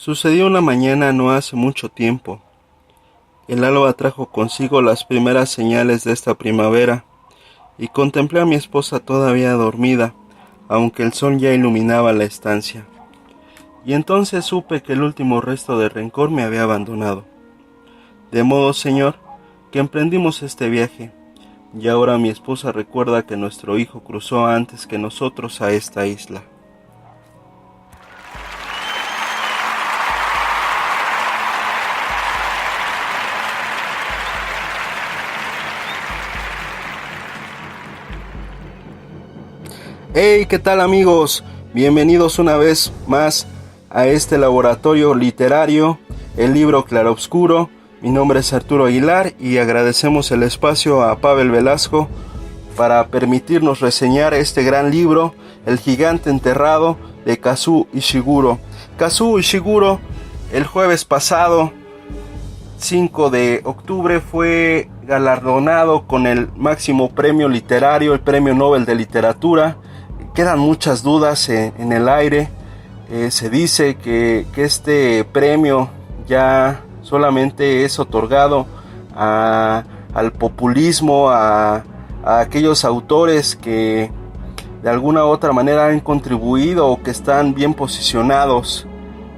Sucedió una mañana no hace mucho tiempo. El alba trajo consigo las primeras señales de esta primavera, y contemplé a mi esposa todavía dormida, aunque el sol ya iluminaba la estancia. Y entonces supe que el último resto de rencor me había abandonado. De modo, Señor, que emprendimos este viaje, y ahora mi esposa recuerda que nuestro hijo cruzó antes que nosotros a esta isla. Hey, ¿qué tal amigos? Bienvenidos una vez más a este laboratorio literario, el libro Claroscuro. Mi nombre es Arturo Aguilar y agradecemos el espacio a Pavel Velasco para permitirnos reseñar este gran libro, El gigante enterrado, de Kazuo Ishiguro. Kazuo Ishiguro, el jueves pasado, 5 de octubre, fue galardonado con el máximo premio literario, el Premio Nobel de Literatura. Quedan muchas dudas en el aire. Se dice que este premio ya solamente es otorgado al populismo, a aquellos autores que de alguna u otra manera han contribuido o que están bien posicionados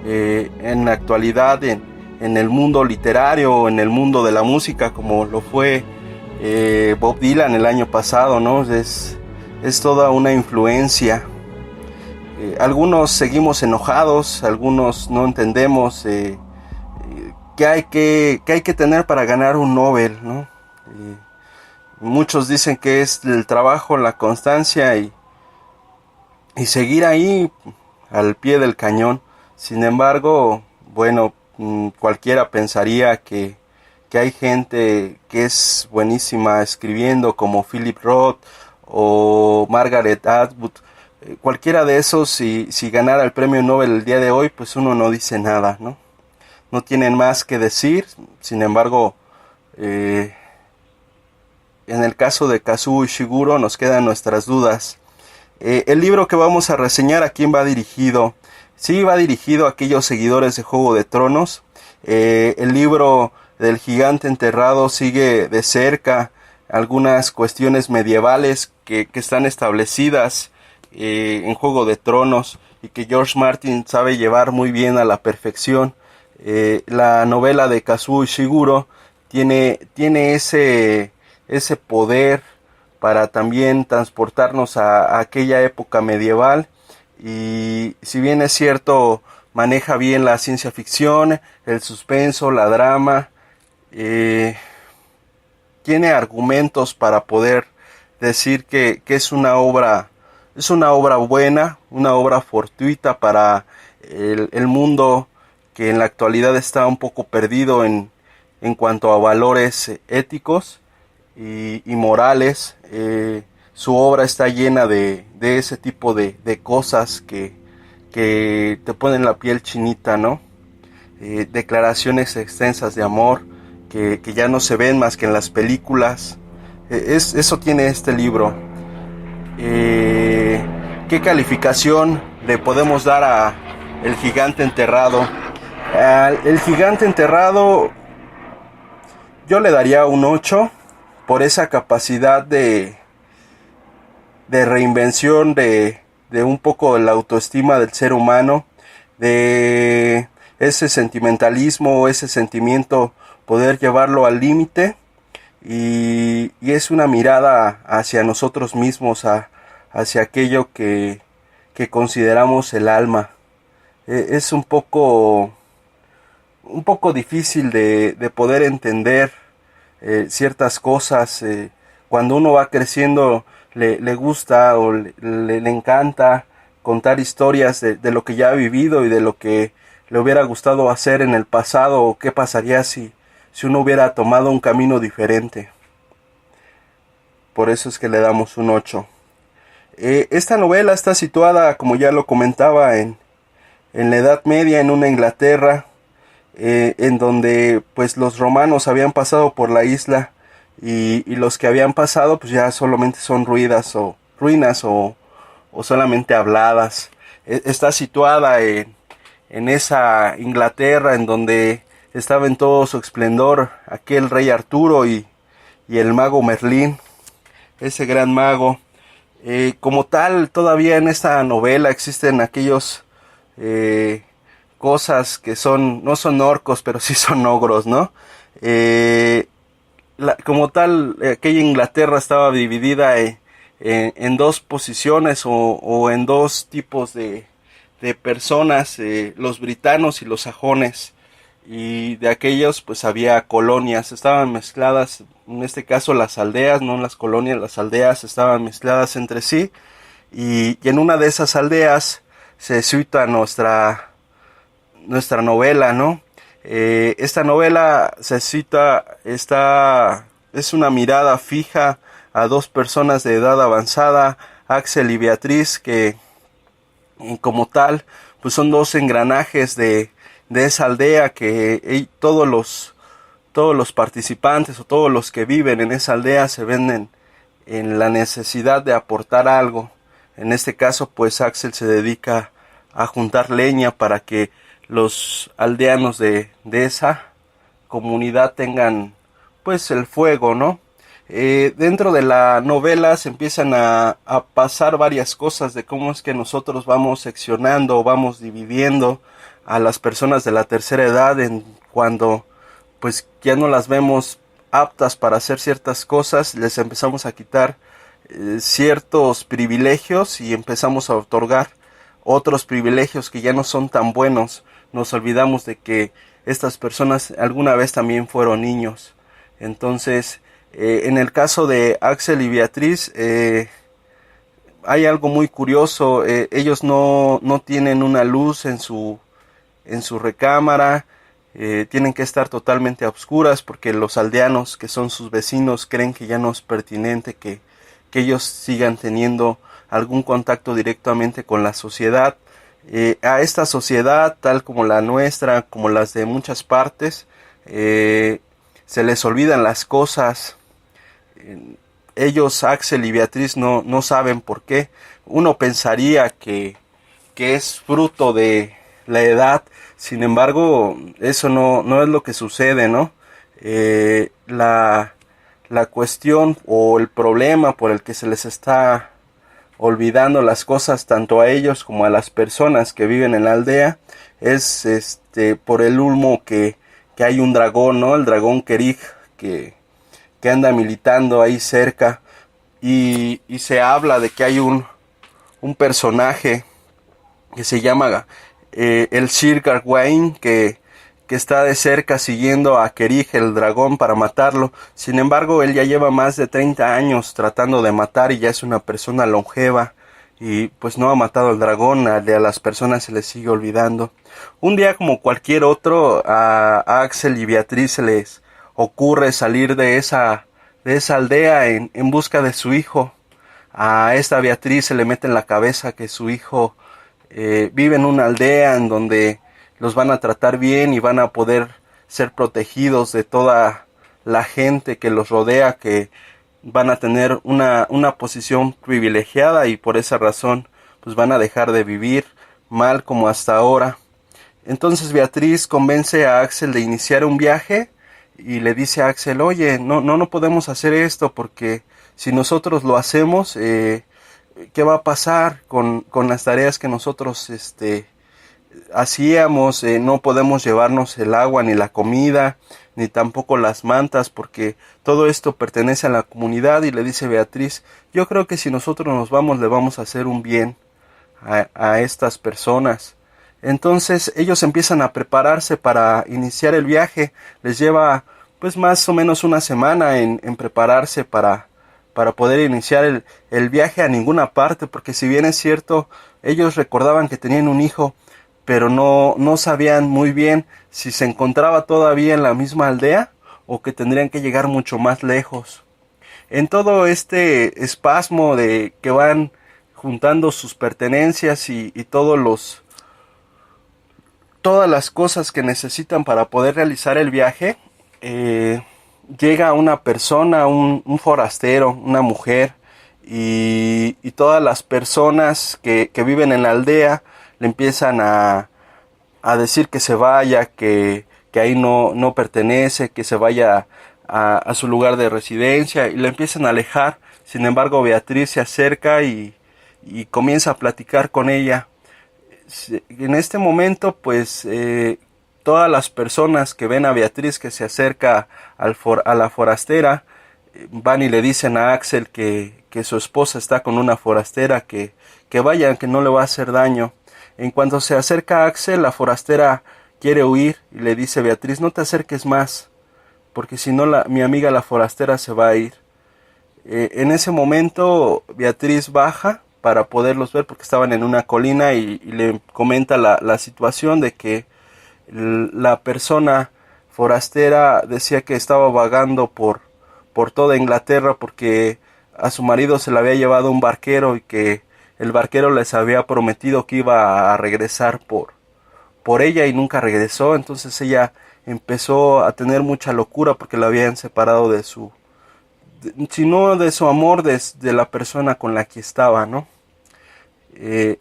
en la actualidad en el mundo literario o en el mundo de la música, como lo fue Bob Dylan el año pasado, ¿no? Es toda una influencia. Algunos seguimos enojados, algunos no entendemos qué hay que tener para ganar un Nobel, ¿no? Muchos dicen que es el trabajo, la constancia y seguir ahí al pie del cañón. Sin embargo, bueno, cualquiera pensaría que hay gente que es buenísima escribiendo, como Philip Roth o Margaret Atwood. Cualquiera de esos, si ganara el premio Nobel el día de hoy, pues uno no dice nada, ¿no? No tienen más que decir. Sin embargo, en el caso de Kazuo Ishiguro nos quedan nuestras dudas. El libro que vamos a reseñar, ¿a quién va dirigido? Sí, va dirigido a aquellos seguidores de Juego de Tronos. El libro del gigante enterrado sigue de cerca algunas cuestiones medievales que están establecidas en Juego de Tronos y que George Martin sabe llevar muy bien a la perfección. La novela de Kazuo Ishiguro tiene ese poder para también transportarnos a aquella época medieval, y si bien es cierto, maneja bien la ciencia ficción, el suspenso, la drama, tiene argumentos para poder decir que es una obra buena, una obra fortuita para el mundo que en la actualidad está un poco perdido en cuanto a valores éticos y morales. Su obra está llena de ese tipo de cosas que te ponen la piel chinita, ¿no? Declaraciones extensas de amor que ya no se ven más que en las películas. Eso tiene este libro. ¿Qué calificación le podemos dar a El gigante enterrado? El gigante enterrado yo le daría un 8 por esa capacidad de reinvención de un poco la autoestima del ser humano, de ese sentimentalismo, ese sentimiento, poder llevarlo al límite, y es una mirada hacia nosotros mismos, hacia aquello que consideramos el alma. Es un poco difícil de poder entender ciertas cosas. Cuando uno va creciendo le gusta o le encanta contar historias de lo que ya ha vivido y de lo que le hubiera gustado hacer en el pasado, o qué pasaría si uno hubiera tomado un camino diferente. Por eso es que le damos un 8. Esta novela está situada, como ya lo comentaba, en la Edad Media, en una Inglaterra en donde pues los romanos habían pasado por la isla, y los que habían pasado pues ya solamente son ruinas o solamente habladas. Está situada en esa Inglaterra en donde estaba en todo su esplendor aquel rey Arturo y el mago Merlín, ese gran mago. Como tal, todavía en esta novela existen aquellos cosas que no son orcos, pero sí son ogros, ¿no? Como tal, aquella Inglaterra estaba dividida en dos posiciones o en dos tipos de personas, los britanos y los sajones, y de aquellos pues había colonias, estaban mezcladas, en este caso las aldeas, no las colonias, las aldeas estaban mezcladas entre sí, y en una de esas aldeas se sitúa nuestra novela, ¿no? Esta novela se cita, es una mirada fija a dos personas de edad avanzada, Axel y Beatriz, que como tal, pues son dos engranajes de esa aldea que todos los participantes o todos los que viven en esa aldea se ven en la necesidad de aportar algo. En este caso, pues Axel se dedica a juntar leña para que los aldeanos de esa comunidad tengan pues el fuego, ¿no? Dentro de la novela se empiezan a pasar varias cosas de cómo es que nosotros vamos seccionando o vamos dividiendo a las personas de la tercera edad cuando pues ya no las vemos aptas para hacer ciertas cosas, les empezamos a quitar ciertos privilegios y empezamos a otorgar otros privilegios que ya no son tan buenos. Nos olvidamos de que estas personas alguna vez también fueron niños. Entonces, en el caso de Axel y Beatriz, hay algo muy curioso. Ellos no tienen una luz en su recámara. Tienen que estar totalmente a oscuras porque los aldeanos, que son sus vecinos, creen que ya no es pertinente que ellos sigan teniendo algún contacto directamente con la sociedad. A esta sociedad, tal como la nuestra, como las de muchas partes, se les olvidan las cosas. Ellos, Axel y Beatriz, no saben por qué. Uno pensaría que es fruto de la edad, sin embargo, eso no es lo que sucede, ¿no? La cuestión o el problema por el que se les está olvidando las cosas tanto a ellos como a las personas que viven en la aldea es por el humo que hay un dragón, ¿no? El dragón Kerig que anda militando ahí cerca y se habla de que hay un personaje que se llama el Sir Gawain que está de cerca siguiendo a Kerig el dragón para matarlo. Sin embargo, él ya lleva más de 30 años tratando de matar y ya es una persona longeva y pues no ha matado al dragón. A las personas se les sigue olvidando. Un día como cualquier otro, a Axel y Beatriz se les ocurre salir de esa aldea en busca de su hijo. A esta Beatriz se le mete en la cabeza que su hijo vive en una aldea en donde los van a tratar bien y van a poder ser protegidos de toda la gente que los rodea, que van a tener una posición privilegiada y por esa razón pues van a dejar de vivir mal como hasta ahora. Entonces Beatriz convence a Axel de iniciar un viaje y le dice a Axel, oye, no podemos hacer esto porque si nosotros lo hacemos, ¿qué va a pasar con las tareas que nosotros hacíamos? No podemos llevarnos el agua ni la comida ni tampoco las mantas porque todo esto pertenece a la comunidad. Y le dice Beatriz, yo creo que si nosotros nos vamos le vamos a hacer un bien a estas personas. Entonces ellos empiezan a prepararse para iniciar el viaje. Les lleva pues más o menos una semana en prepararse para poder iniciar el viaje a ninguna parte, porque si bien es cierto, ellos recordaban que tenían un hijo, pero no sabían muy bien si se encontraba todavía en la misma aldea o que tendrían que llegar mucho más lejos. En todo este espasmo de que van juntando sus pertenencias y todas las cosas que necesitan para poder realizar el viaje, llega una persona, un forastero, una mujer, y todas las personas que viven en la aldea le empiezan a a decir que se vaya, que ahí no pertenece, que se vaya a su lugar de residencia, y le empiezan a alejar. Sin embargo, Beatriz se acerca y comienza a platicar con ella. En este momento, pues, todas las personas que ven a Beatriz que se acerca a la forastera, van y le dicen a Axel que su esposa está con una forastera, que vayan, que no le va a hacer daño. En cuanto se acerca a Axel, la forastera quiere huir y le dice: Beatriz, no te acerques más, porque si no mi amiga la forastera se va a ir. En ese momento Beatriz baja para poderlos ver, porque estaban en una colina, y le comenta la situación de que la persona forastera decía que estaba vagando por toda Inglaterra, porque a su marido se le había llevado un barquero, y que el barquero les había prometido que iba a regresar por ella, y nunca regresó. Entonces ella empezó a tener mucha locura, porque la habían separado sino de su amor, de la persona con la que estaba, ¿no?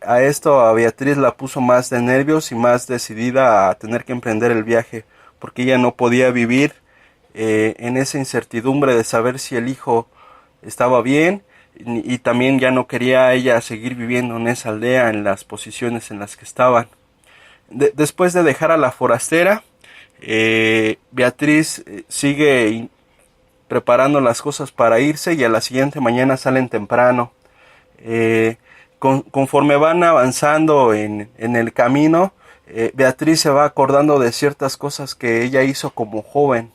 A esto a Beatriz la puso más de nervios y más decidida a tener que emprender el viaje, porque ella no podía vivir en esa incertidumbre de saber si el hijo estaba bien, y también ya no quería ella seguir viviendo en esa aldea en las posiciones en las que estaban. Después de dejar a la forastera, Beatriz sigue preparando las cosas para irse, y a la siguiente mañana salen temprano. Conforme van avanzando en el camino, Beatriz se va acordando de ciertas cosas que ella hizo como joven,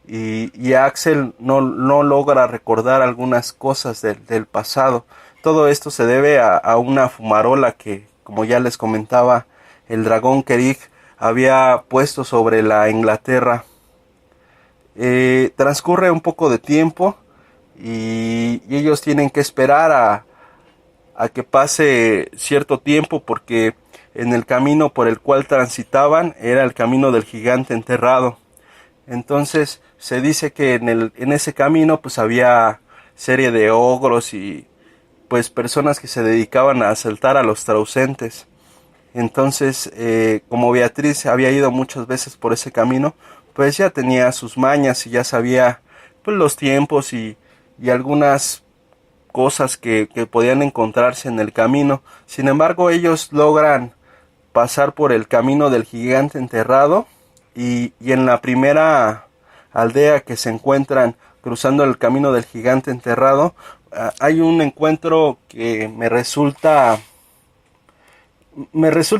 y Axel no logra recordar algunas cosas del pasado. Todo esto se debe a una fumarola que, como ya les comentaba, el dragón Kerig había puesto sobre la Inglaterra. Transcurre un poco de tiempo, y ellos tienen que esperar a que pase cierto tiempo, porque en el camino por el cual transitaban era el camino del gigante enterrado. Entonces se dice que en ese camino pues había serie de ogros y pues personas que se dedicaban a asaltar a los traucentes. Entonces, como Beatriz había ido muchas veces por ese camino, pues ya tenía sus mañas, y ya sabía pues los tiempos y algunas cosas que podían encontrarse en el camino. Sin embargo, ellos logran pasar por el camino del gigante enterrado, y en la primera aldea que se encuentran cruzando el camino del gigante enterrado, hay un encuentro que me resulta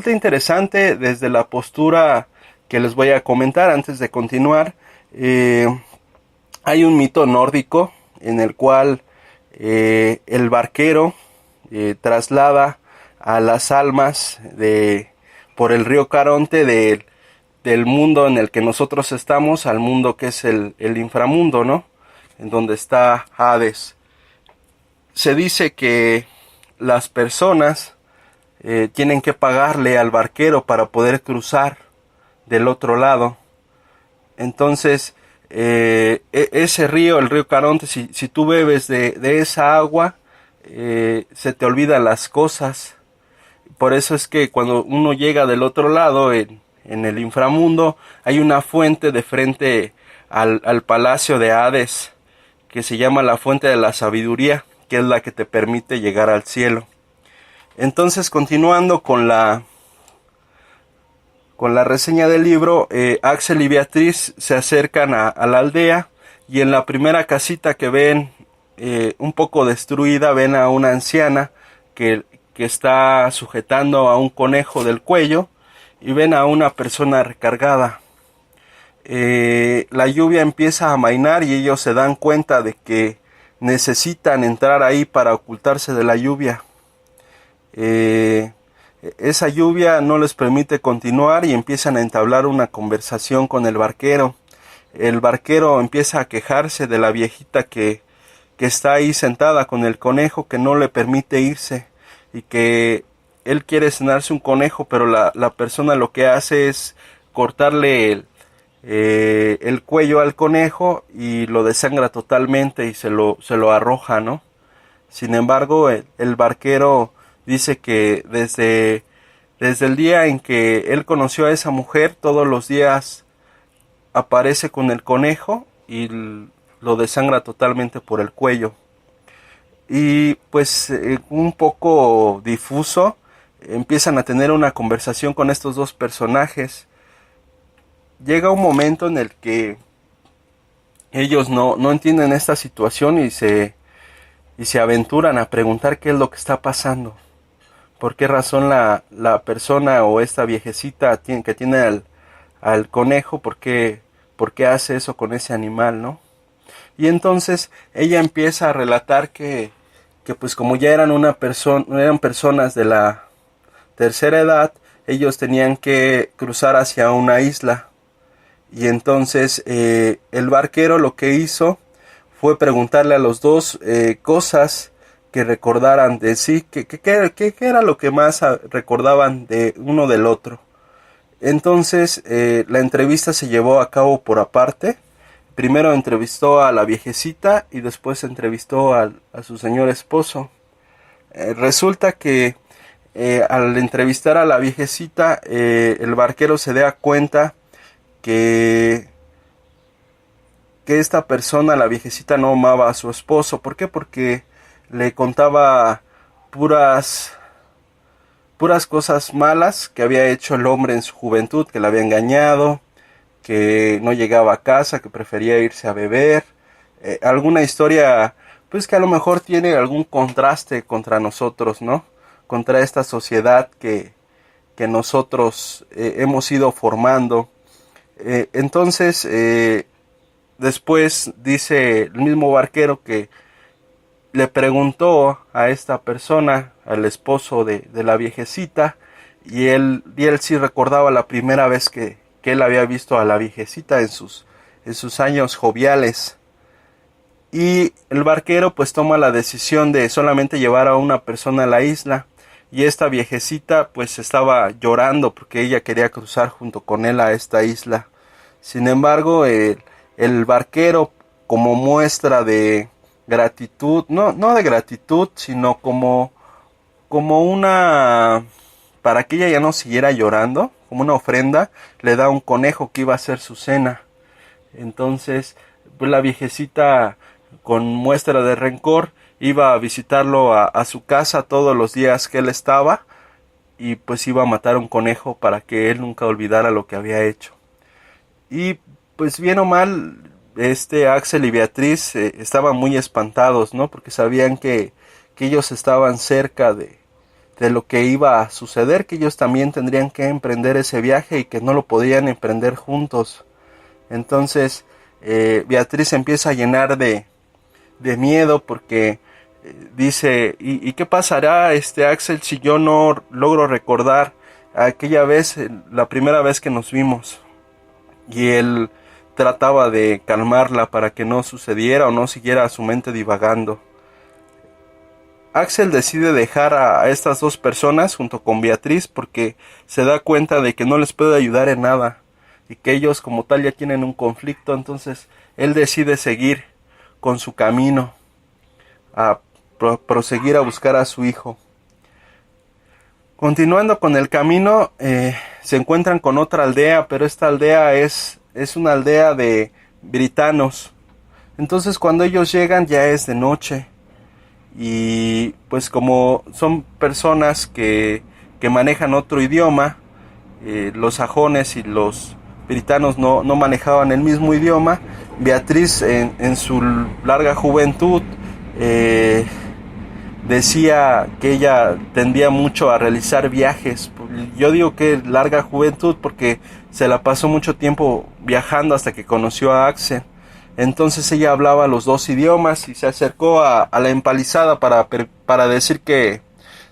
interesante desde la postura que les voy a comentar antes de continuar. Hay un mito nórdico en el cual el barquero traslada a las almas por el río Caronte del mundo en el que nosotros estamos al mundo que es el inframundo, ¿no? En donde está Hades. Se dice que las personas tienen que pagarle al barquero para poder cruzar del otro lado. Entonces, ese río, el río Caronte, si tú bebes de esa agua, se te olvidan las cosas. Por eso es que cuando uno llega del otro lado, en el inframundo, hay una fuente de frente al palacio de Hades, que se llama la fuente de la sabiduría, que es la que te permite llegar al cielo. Entonces, continuando con la reseña del libro, Axel y Beatriz se acercan a la aldea, y en la primera casita que ven un poco destruida, ven a una anciana que está sujetando a un conejo del cuello, y ven a una persona recargada. La lluvia empieza a amainar, y ellos se dan cuenta de que necesitan entrar ahí para ocultarse de la lluvia. Esa lluvia no les permite continuar, y empiezan a entablar una conversación con el barquero. El barquero empieza a quejarse de la viejita que está ahí sentada con el conejo, que no le permite irse, y que él quiere cenarse un conejo, pero la persona lo que hace es cortarle el cuello al conejo, y lo desangra totalmente, y se lo arroja, ¿no? Sin embargo, el barquero dice que desde Desde el día en que él conoció a esa mujer, todos los días aparece con el conejo y lo desangra totalmente por el cuello. Y pues un poco difuso, empiezan a tener una conversación con estos dos personajes. Llega un momento en el que ellos no entienden esta situación y se aventuran a preguntar qué es lo que está pasando. ¿Por qué razón la persona o esta viejecita que tiene al conejo, por qué hace eso con ese animal, ¿no? Y entonces ella empieza a relatar que pues como ya eran eran personas de la tercera edad, ellos tenían que cruzar hacia una isla. Y entonces el barquero lo que hizo fue preguntarle a los dos cosas que recordaran de sí, qué era lo que más recordaban de uno del otro. Entonces la entrevista se llevó a cabo por aparte. Primero entrevistó a la viejecita y después entrevistó a su señor esposo. Resulta que al entrevistar a la viejecita, el barquero se da cuenta que esta persona, la viejecita, no amaba a su esposo. ¿Por qué? Porque le contaba puras cosas malas que había hecho el hombre en su juventud, que la había engañado, que no llegaba a casa, que prefería irse a beber, alguna historia pues que a lo mejor tiene algún contraste contra nosotros, ¿no? Contra esta sociedad que nosotros hemos ido formando. Entonces después dice el mismo barquero que le preguntó a esta persona, al esposo de la viejecita, y él sí recordaba la primera vez que él había visto a la viejecita en sus años joviales. Y el barquero pues toma la decisión de solamente llevar a una persona a la isla, y esta viejecita pues estaba llorando porque ella quería cruzar junto con él a esta isla. Sin embargo, el barquero, como muestra de gratitud, no de gratitud, sino como una, para que ella ya no siguiera llorando, como una ofrenda, le da un conejo que iba a ser su cena. Entonces pues la viejecita, con muestra de rencor, iba a visitarlo a su casa todos los días que él estaba, y pues iba a matar un conejo para que él nunca olvidara lo que había hecho. Y pues bien o mal, Axel y Beatriz estaban muy espantados, ¿no? Porque sabían que ellos estaban cerca de lo que iba a suceder, que ellos también tendrían que emprender ese viaje y que no lo podían emprender juntos. Entonces Beatriz empieza a llenar de miedo porque dice, ¿y qué pasará, Axel, si yo no logro recordar aquella vez, la primera vez que nos vimos? Y él trataba de calmarla para que no sucediera o no siguiera su mente divagando. Axel decide dejar a estas dos personas junto con Beatriz porque se da cuenta de que no les puede ayudar en nada y que ellos como tal ya tienen un conflicto. Entonces él decide seguir con su camino, a proseguir a buscar a su hijo. Continuando con el camino, se encuentran con otra aldea, pero esta aldea es una aldea de britanos. Entonces cuando ellos llegan ya es de noche, y pues como son personas que manejan otro idioma, los sajones y los britanos no manejaban el mismo idioma. Beatriz en su larga juventud decía que ella tendía mucho a realizar viajes. Yo digo que larga juventud porque se la pasó mucho tiempo viajando hasta que conoció a Axel. Entonces ella hablaba los dos idiomas y se acercó a la empalizada para decir que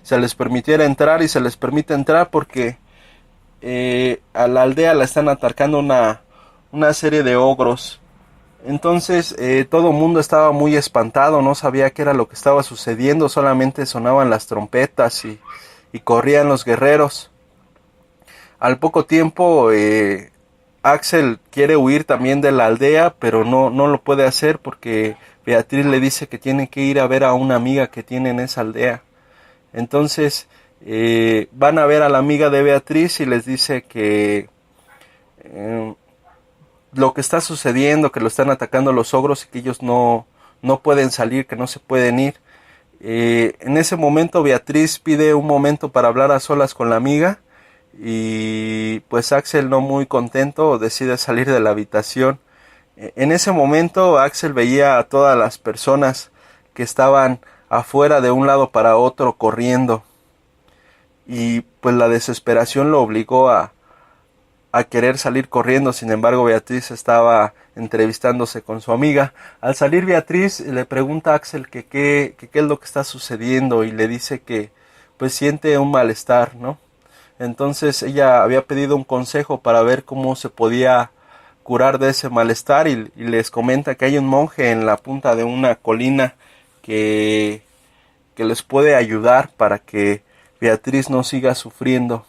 se les permitiera entrar, y se les permite entrar porque a la aldea la están atacando una serie de ogros. Entonces todo el mundo estaba muy espantado, no sabía qué era lo que estaba sucediendo, solamente sonaban las trompetas y corrían los guerreros. Al poco tiempo Axel quiere huir también de la aldea, pero no lo puede hacer porque Beatriz le dice que tiene que ir a ver a una amiga que tiene en esa aldea. Entonces van a ver a la amiga de Beatriz y les dice que lo que está sucediendo, que lo están atacando los ogros y que ellos no pueden salir, que no se pueden ir. En ese momento Beatriz pide un momento para hablar a solas con la amiga y pues Axel, no muy contento, decide salir de la habitación. En ese momento Axel veía a todas las personas que estaban afuera de un lado para otro corriendo y pues la desesperación lo obligó a querer salir corriendo. Sin embargo, Beatriz estaba entrevistándose con su amiga. Al salir Beatriz le pregunta a Axel que qué es lo que está sucediendo y le dice que pues siente un malestar, ¿no? Entonces ella había pedido un consejo para ver cómo se podía curar de ese malestar y les comenta que hay un monje en la punta de una colina que les puede ayudar para que Beatriz no siga sufriendo.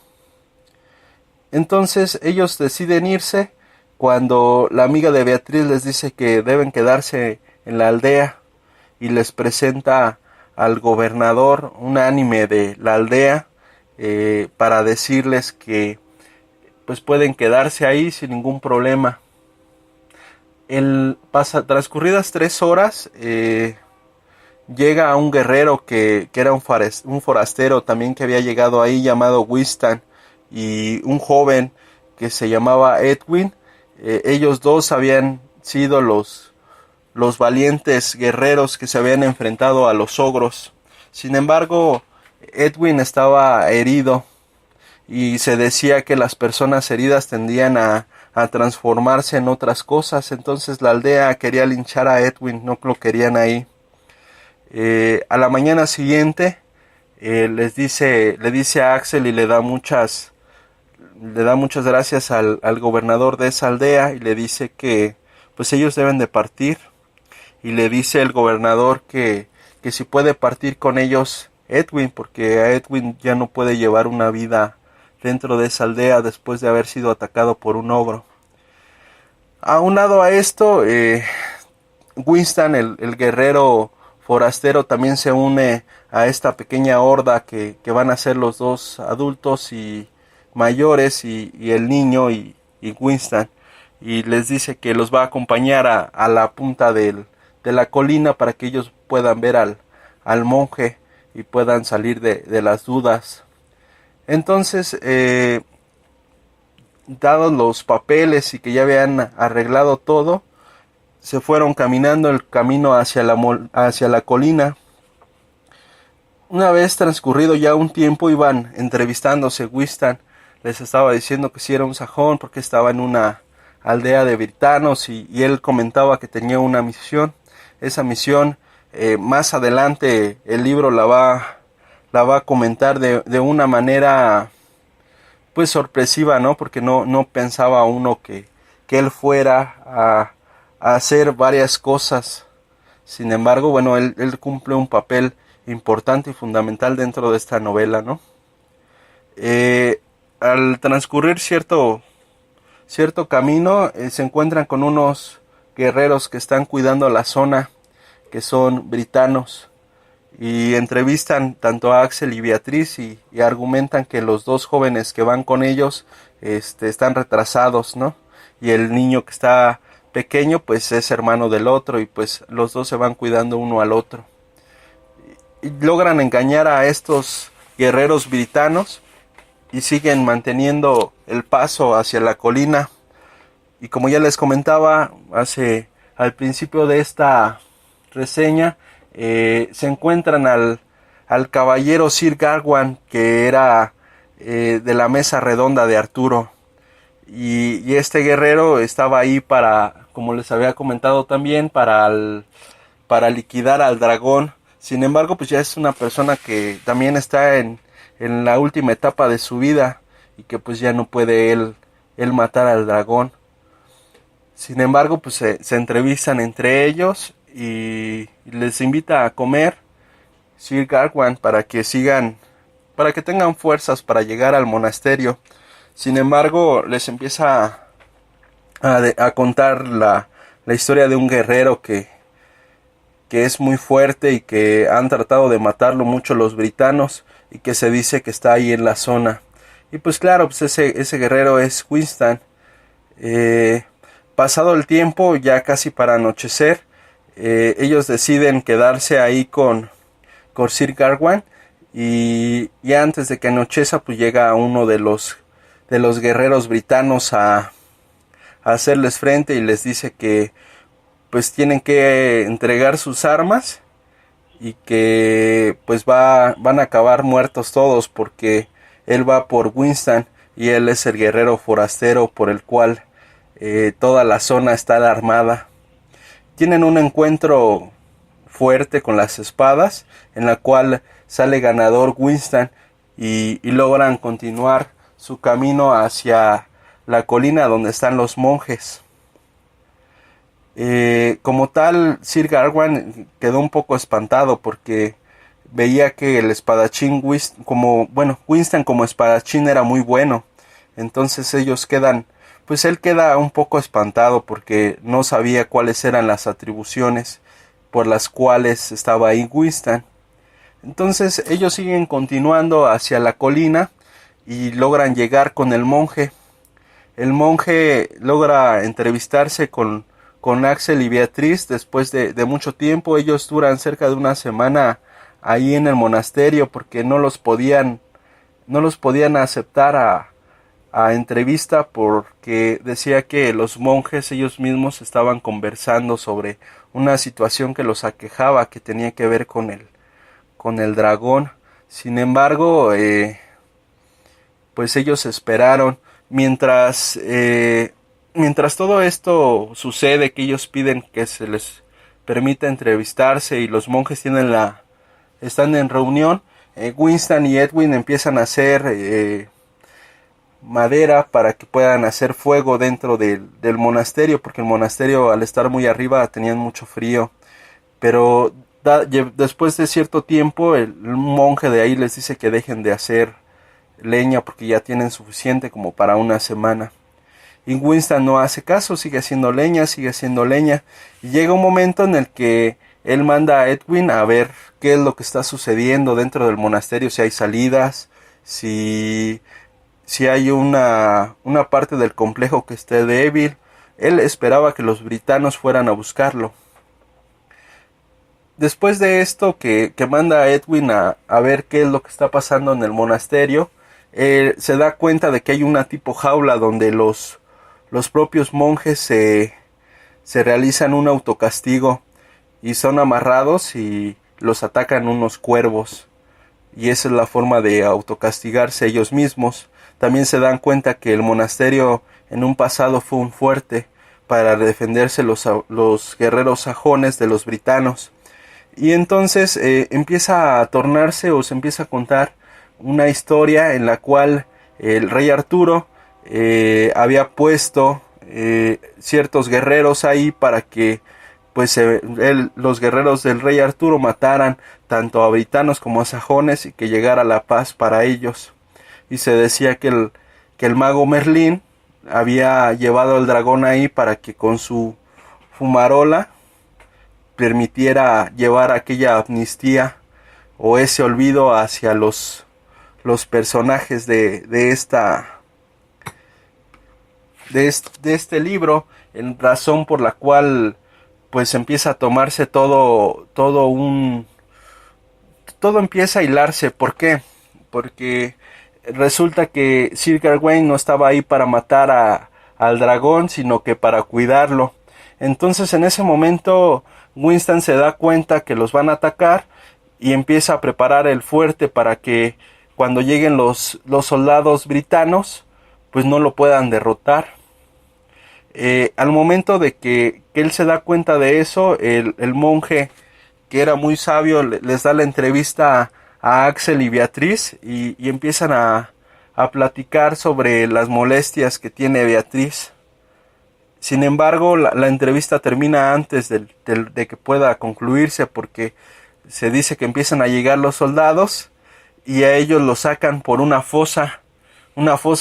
Entonces ellos deciden irse cuando la amiga de Beatriz les dice que deben quedarse en la aldea y les presenta al gobernador, un ánime de la aldea, para decirles que pues pueden quedarse ahí sin ningún problema. Transcurridas 3 horas, llega un guerrero que era un forastero también que había llegado ahí, llamado Wistan, y un joven que se llamaba Edwin. Ellos dos habían sido los valientes guerreros que se habían enfrentado a los ogros. Sin embargo, Edwin estaba herido y se decía que las personas heridas tendían a transformarse en otras cosas. Entonces la aldea quería linchar a Edwin, no lo querían ahí. A la mañana siguiente le dice a Axel y le da muchas gracias al gobernador de esa aldea y le dice que pues ellos deben de partir, y le dice el gobernador que si puede partir con ellos Edwin, porque a Edwin ya no puede llevar una vida dentro de esa aldea después de haber sido atacado por un ogro. Aunado a esto, Winston, el guerrero forastero, también se une a esta pequeña horda que van a ser los dos adultos y mayores y el niño y Winston, y les dice que los va a acompañar a la punta de la colina para que ellos puedan ver al monje y puedan salir de las dudas. Entonces, dados los papeles y que ya habían arreglado todo, se fueron caminando el camino hacia la colina. Una vez transcurrido ya un tiempo, iban entrevistándose. Winston les estaba diciendo que si era un sajón porque estaba en una aldea de britanos y él comentaba que tenía una misión. Esa misión, más adelante el libro la va a comentar de una manera pues sorpresiva, ¿no? Porque no pensaba uno que él fuera a hacer varias cosas. Sin embargo, bueno, él cumple un papel importante y fundamental dentro de esta novela, ¿no? Al transcurrir cierto camino, se encuentran con unos guerreros que están cuidando la zona, que son britanos, y entrevistan tanto a Axel y Beatriz y argumentan que los dos jóvenes que van con ellos están retrasados, ¿no? Y el niño que está pequeño pues es hermano del otro, y pues los dos se van cuidando uno al otro. Y logran engañar a estos guerreros britanos y siguen manteniendo el paso hacia la colina. Y como ya les comentaba al principio de esta reseña, se encuentran al caballero Sir Gawain, que era de la mesa redonda de Arturo, y este guerrero estaba ahí para, como les había comentado también, para liquidar al dragón. Sin embargo, pues ya es una persona que también está en la última etapa de su vida y que pues ya no puede él matar al dragón. Sin embargo, pues se entrevistan entre ellos y les invita a comer Sir Gawain para que tengan fuerzas para llegar al monasterio. Sin embargo, les empieza a contar la historia de un guerrero que es muy fuerte y que han tratado de matarlo mucho los britanos. y que se dice que está ahí en la zona. Y pues claro, pues ese guerrero es Winston. Pasado el tiempo, ya casi para anochecer, ellos deciden quedarse ahí con Sir Gawain, y antes de que anocheza pues llega uno de los guerreros britanos a hacerles frente y les dice que pues tienen que entregar sus armas y que pues van a acabar muertos todos, porque él va por Winston y él es el guerrero forastero por el cual toda la zona está alarmada. Tienen un encuentro fuerte con las espadas, en la cual sale ganador Winston y logran continuar su camino hacia la colina donde están los monjes. Como tal, Sir Gawain quedó un poco espantado porque veía que el espadachín Winston como espadachín era muy bueno. Entonces él queda un poco espantado porque no sabía cuáles eran las atribuciones por las cuales estaba ahí Winston. Entonces ellos siguen continuando hacia la colina y logran llegar con el monje. El monje logra entrevistarse con Axel y Beatriz después de mucho tiempo. Ellos duran cerca de una semana ahí en el monasterio porque no los podían aceptar a entrevista, porque decía que los monjes ellos mismos estaban conversando sobre una situación que los aquejaba, que tenía que ver con el dragón. Sin embargo, pues ellos esperaron mientras todo esto sucede, que ellos piden que se les permita entrevistarse y los monjes están en reunión. Winston y Edwin empiezan a hacer madera para que puedan hacer fuego dentro del monasterio, porque el monasterio, al estar muy arriba, tenían mucho frío. Pero después de cierto tiempo el monje de ahí les dice que dejen de hacer leña porque ya tienen suficiente como para una semana. Y Winston no hace caso, sigue haciendo leña, y llega un momento en el que él manda a Edwin a ver qué es lo que está sucediendo dentro del monasterio, si hay salidas, si hay una parte del complejo que esté débil. Él esperaba que los britanos fueran a buscarlo. Después de esto que manda a Edwin a ver qué es lo que está pasando en el monasterio, se da cuenta de que hay una tipo jaula donde los propios monjes se realizan un autocastigo y son amarrados y los atacan unos cuervos, y esa es la forma de autocastigarse ellos mismos. También se dan cuenta que el monasterio en un pasado fue un fuerte para defenderse los guerreros sajones de los britanos. Y entonces empieza a tornarse, o se empieza a contar una historia en la cual el rey Arturo había puesto ciertos guerreros ahí para que pues los guerreros del rey Arturo mataran tanto a britanos como a sajones y que llegara la paz para ellos. Y se decía que el mago Merlín había llevado el dragón ahí para que con su fumarola permitiera llevar aquella amnistía o ese olvido hacia los personajes de este libro, en razón por la cual pues empieza a tomarse todo empieza a hilarse. ¿Por qué? Porque resulta que Sir Gawain no estaba ahí para matar al dragón, sino que para cuidarlo. Entonces en ese momento Winston se da cuenta que los van a atacar y empieza a preparar el fuerte para que cuando lleguen los soldados britanos pues no lo puedan derrotar. Al momento de que él se da cuenta de eso, el monje, que era muy sabio, les da la entrevista a Axel y Beatriz y empiezan a platicar sobre las molestias que tiene Beatriz. Sin embargo, la entrevista termina antes de que pueda concluirse, porque se dice que empiezan a llegar los soldados y a ellos los sacan por una fosa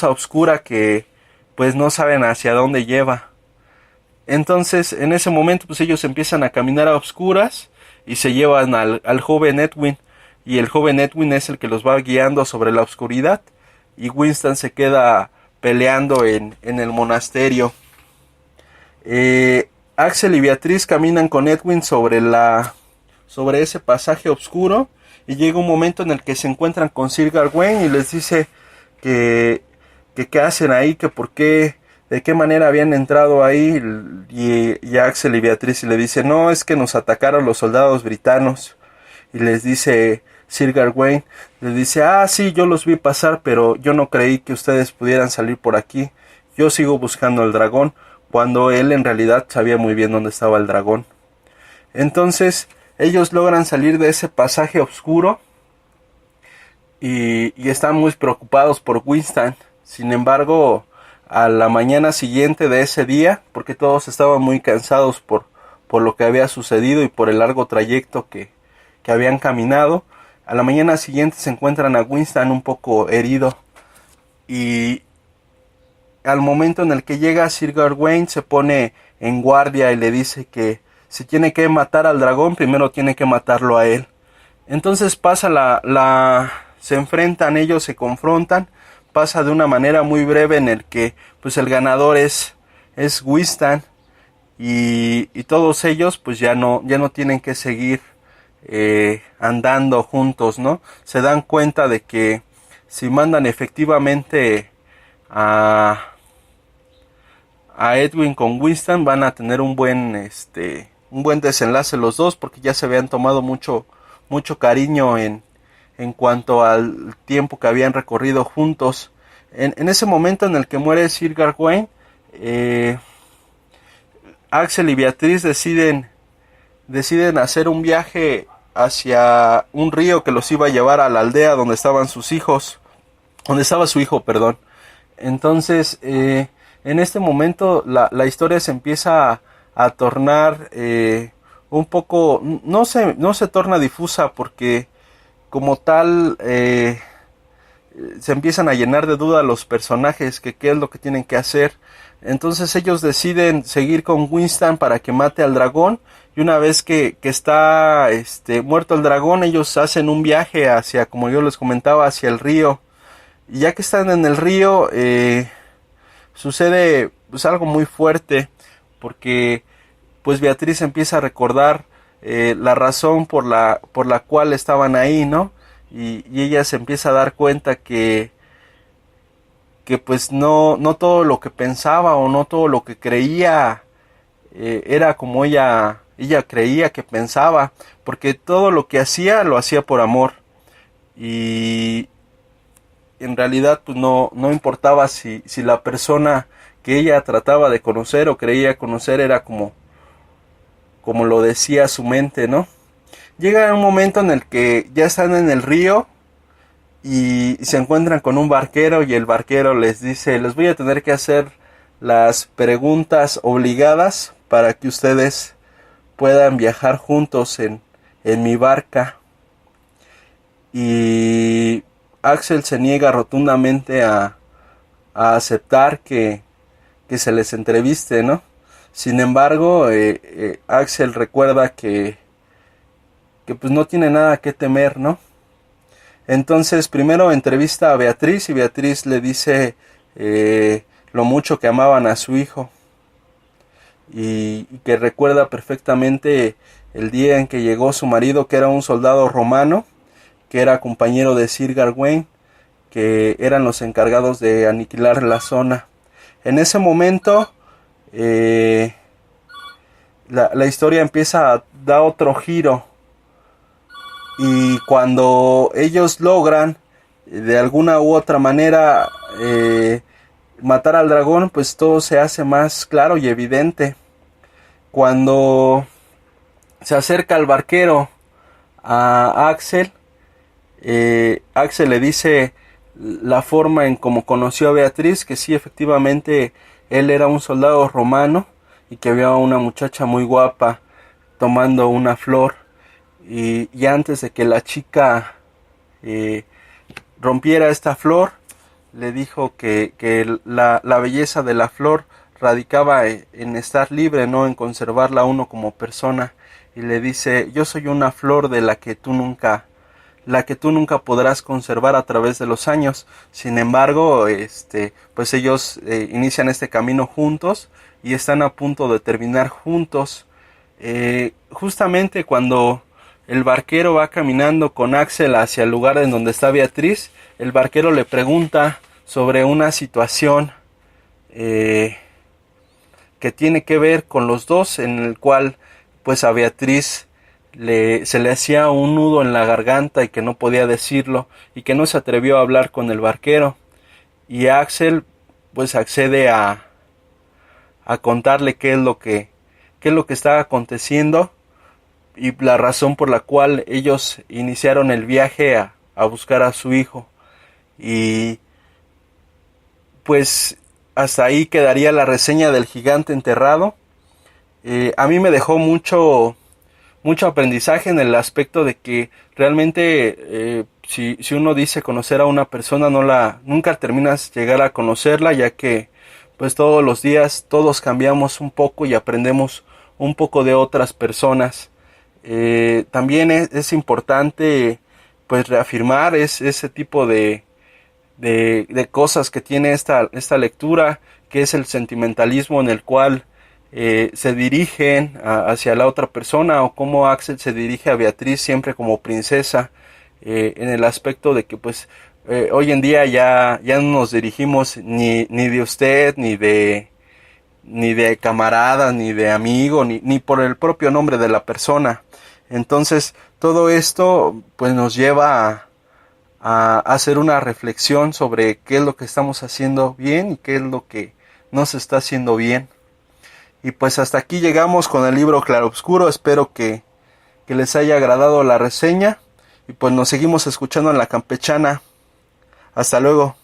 oscura que pues no saben hacia dónde lleva. Entonces en ese momento pues ellos empiezan a caminar a oscuras y se llevan al joven Edwin. y el joven Edwin es el que los va guiando sobre la oscuridad, y Winston se queda peleando en el monasterio. Axel y Beatriz caminan con Edwin sobre ese pasaje oscuro, y llega un momento en el que se encuentran con Sir Gawain y les dice que qué hacen ahí, que por qué, de qué manera habían entrado ahí, y Axel y Beatriz le dicen, no, es que nos atacaron los soldados britanos. Y les dice Sir Gawain, les dice, sí, yo los vi pasar, pero yo no creí que ustedes pudieran salir por aquí, yo sigo buscando el dragón, cuando él en realidad sabía muy bien dónde estaba el dragón. Entonces ellos logran salir de ese pasaje oscuro y están muy preocupados por Winston. Sin embargo, a la mañana siguiente de ese día, porque todos estaban muy cansados por lo que había sucedido y por el largo trayecto que habían caminado, a la mañana siguiente se encuentran a Winston un poco herido, y al momento en el que llega Sir Gawain se pone en guardia y le dice que si tiene que matar al dragón, primero tiene que matarlo a él. Entonces se enfrentan, ellos se confrontan, pasa de una manera muy breve en el que pues el ganador es Winston, y todos ellos pues ya no tienen que seguir andando juntos, ¿no? Se dan cuenta de que si mandan efectivamente a Edwin con Winston, van a tener un buen desenlace los dos, porque ya se habían tomado mucho cariño en cuanto al tiempo que habían recorrido juntos. En ese momento en el que muere Sir Gawain, Axel y Beatriz deciden hacer un viaje hacia un río que los iba a llevar a la aldea donde estaban sus hijos, donde estaba su hijo, perdón. Entonces, en este momento la historia se empieza a tornar un poco, no se torna difusa, porque como tal se empiezan a llenar de duda los personajes, que qué es lo que tienen que hacer. Entonces ellos deciden seguir con Winston para que mate al dragón, y una vez que está muerto el dragón, ellos hacen un viaje hacia, como yo les comentaba, hacia el río. Y ya que están en el río, sucede pues algo muy fuerte, porque pues Beatriz empieza a recordar la razón por la cual estaban ahí, ¿no? Y ella se empieza a dar cuenta que pues no todo lo que pensaba o no todo lo que creía era como ella creía que pensaba, porque todo lo que hacía lo hacía por amor, y en realidad pues no importaba si la persona que ella trataba de conocer o creía conocer era como lo decía su mente, ¿no? Llega un momento en el que ya están en el río y se encuentran con un barquero, y el barquero les dice, les voy a tener que hacer las preguntas obligadas para que ustedes puedan viajar juntos en mi barca. Y Axel se niega rotundamente a aceptar que se les entreviste, ¿no? Sin embargo, Axel recuerda que pues no tiene nada que temer, ¿no? Entonces primero entrevista a Beatriz, y Beatriz le dice lo mucho que amaban a su hijo, y que recuerda perfectamente el día en que llegó su marido, que era un soldado romano, que era compañero de Sir Gawain, que eran los encargados de aniquilar la zona. En ese momento la historia empieza a dar otro giro, y cuando ellos logran de alguna u otra manera matar al dragón, pues todo se hace más claro y evidente. Cuando se acerca el barquero a Axel, Axel le dice la forma en cómo conoció a Beatriz, que sí, efectivamente él era un soldado romano y que había una muchacha muy guapa tomando una flor, y antes de que la chica rompiera esta flor, le dijo que la belleza de la flor radicaba en estar libre, no en conservarla uno como persona, y le dice, yo soy una flor de la que tú nunca la que tú nunca podrás conservar a través de los años. Sin embargo, pues ellos inician este camino juntos y están a punto de terminar juntos. Justamente cuando el barquero va caminando con Axel hacia el lugar en donde está Beatriz, el barquero le pregunta sobre una situación que tiene que ver con los dos, en el cual pues a Beatriz se le hacía un nudo en la garganta y que no podía decirlo y que no se atrevió a hablar con el barquero, y Axel pues accede a contarle qué es lo que está aconteciendo y la razón por la cual ellos iniciaron el viaje a buscar a su hijo. Y pues hasta ahí quedaría la reseña del gigante enterrado. A mí me dejó mucho aprendizaje en el aspecto de que realmente si uno dice conocer a una persona, nunca terminas llegar a conocerla, ya que pues todos los días todos cambiamos un poco y aprendemos un poco de otras personas. También es importante pues reafirmar ese tipo de cosas que tiene esta lectura, que es el sentimentalismo en el cual se dirigen hacia la otra persona, o cómo Axel se dirige a Beatriz siempre como princesa, en el aspecto de que pues hoy en día ya no nos dirigimos ni de usted, ni de camarada, ni de amigo, ni por el propio nombre de la persona. Entonces todo esto pues nos lleva a hacer una reflexión sobre qué es lo que estamos haciendo bien y qué es lo que no se está haciendo bien. Y pues hasta aquí llegamos con el libro Claroscuro. Espero que les haya agradado la reseña. Y pues nos seguimos escuchando en La Campechana. Hasta luego.